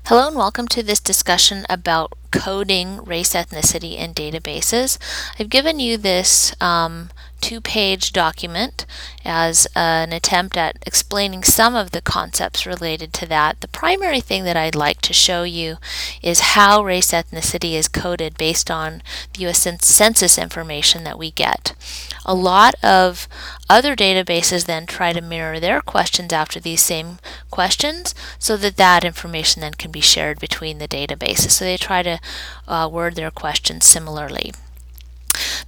Hello and welcome to this discussion about coding race ethnicity in databases. I've given you this two-page document as an attempt at explaining some of the concepts related to that. The primary thing that I'd like to show you is how race ethnicity is coded based on the U.S. Census information that we get. A lot of other databases then try to mirror their questions after these same questions so that that information then can be shared between the databases. So they try to word their questions similarly.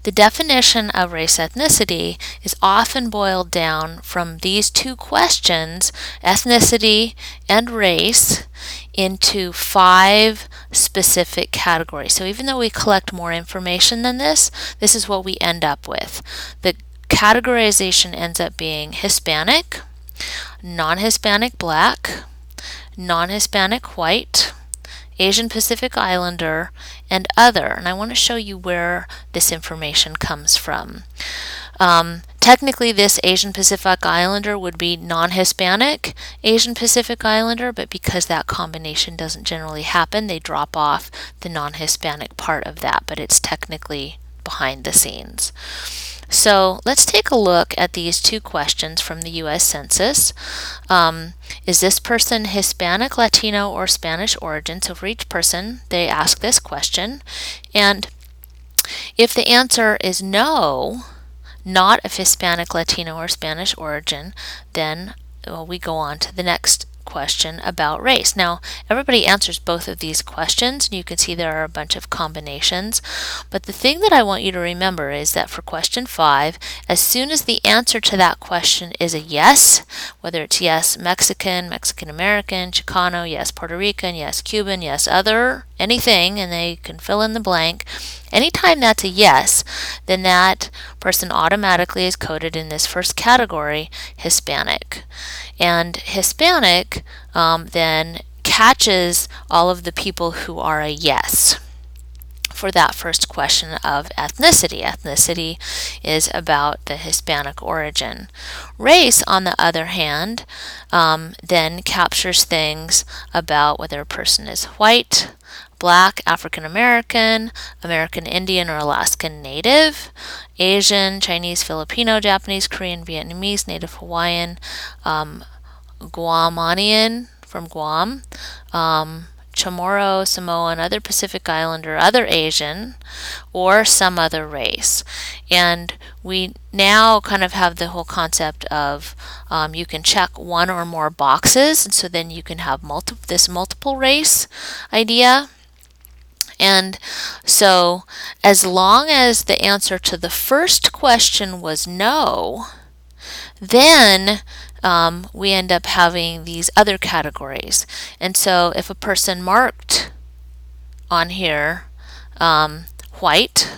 The definition of race ethnicity is often boiled down from these two questions, ethnicity and race, into 5 specific categories. So even though we collect more information than this is what we end up with. The categorization ends up being Hispanic, non-Hispanic Black, non-Hispanic White, Asian Pacific Islander, and other. And I want to show you where this information comes from. Technically, this Asian Pacific Islander would be non-Hispanic Asian Pacific Islander, but because that combination doesn't generally happen, they drop off the non-Hispanic part of that, but it's technically behind the scenes. So let's take a look at these two questions from the U.S. Census. Is this person Hispanic, Latino, or Spanish origin? So for each person, they ask this question. And if the answer is no, not of Hispanic, Latino, or Spanish origin, then we go on to the next question about race. Now, everybody answers both of these questions, and you can see there are a bunch of combinations. But the thing that I want you to remember is that for question 5, as soon as the answer to that question is a yes, whether it's yes Mexican, Mexican American, Chicano, yes Puerto Rican, yes Cuban, yes other, anything, and they can fill in the blank. Anytime that's a yes, then that person automatically is coded in this first category, Hispanic. And Hispanic then catches all of the people who are a yes for that first question of ethnicity. Ethnicity is about the Hispanic origin. Race, on the other hand, then captures things about whether a person is white, Black, African American, American Indian or Alaskan Native, Asian, Chinese, Filipino, Japanese, Korean, Vietnamese, Native Hawaiian, Guamanian from Guam, Chamorro, Samoan, other Pacific Islander, other Asian, or some other race. And we now kind of have the whole concept of you can check one or more boxes, and so then you can have this multiple race idea. And so as long as the answer to the first question was no, then we end up having these other categories. And so if a person marked on here white,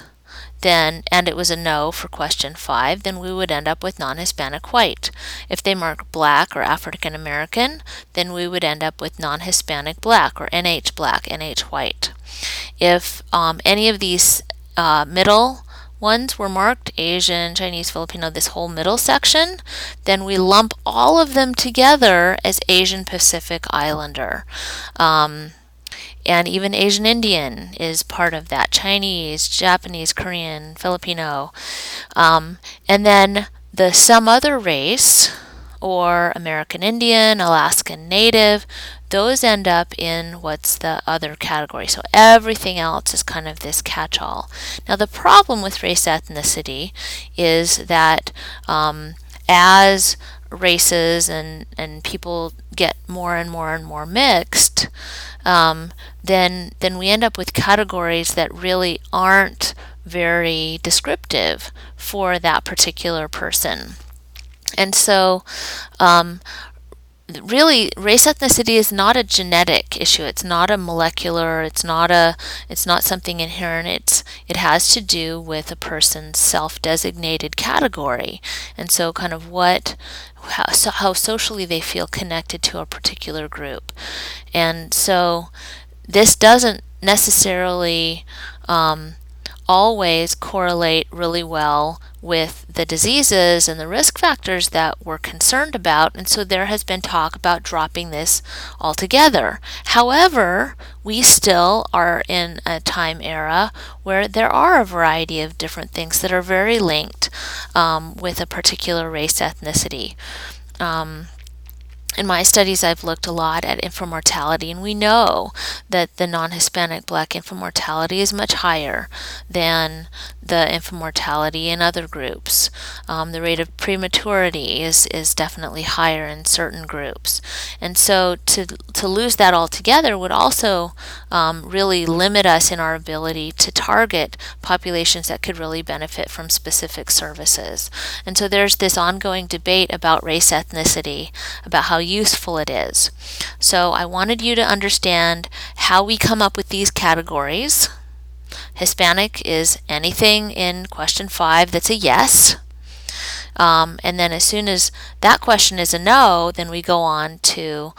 then, and it was a no for question 5, then we would end up with non-Hispanic white. If they mark Black or African American, then we would end up with non-Hispanic Black or NH Black, NH white. If any of these middle ones were marked, Asian, Chinese, Filipino, this whole middle section, then we lump all of them together as Asian Pacific Islander. And even Asian Indian is part of that. Chinese, Japanese, Korean, Filipino. And then the some other race, or American Indian, Alaskan Native, those end up in what's the other category. So everything else is kind of this catch-all. Now the problem with race ethnicity is that as races and people get more and more and more mixed, then we end up with categories that really aren't very descriptive for that particular person. And so really, race ethnicity is not a genetic issue. It's not a molecular. It's not something inherent. It has to do with a person's self-designated category, and so kind of how socially they feel connected to a particular group. And so this doesn't necessarily always correlate really well with the diseases and the risk factors that we're concerned about, and so there has been talk about dropping this altogether. However, we still are in a time era where there are a variety of different things that are very linked with a particular race ethnicity. In my studies, I've looked a lot at infant mortality, and we know that the non-Hispanic Black infant mortality is much higher than the infant mortality in other groups. The rate of prematurity is definitely higher in certain groups. And so to lose that altogether would also really limit us in our ability to target populations that could really benefit from specific services. And so there's this ongoing debate about race ethnicity, about how useful it is. So I wanted you to understand how we come up with these categories. Hispanic is anything in question 5 that's a yes. And then as soon as that question is a no, then we go on to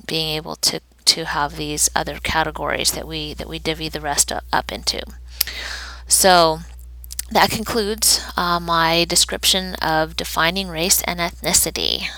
being able to have these other categories that we divvy the rest up into. So that concludes my description of defining race and ethnicity.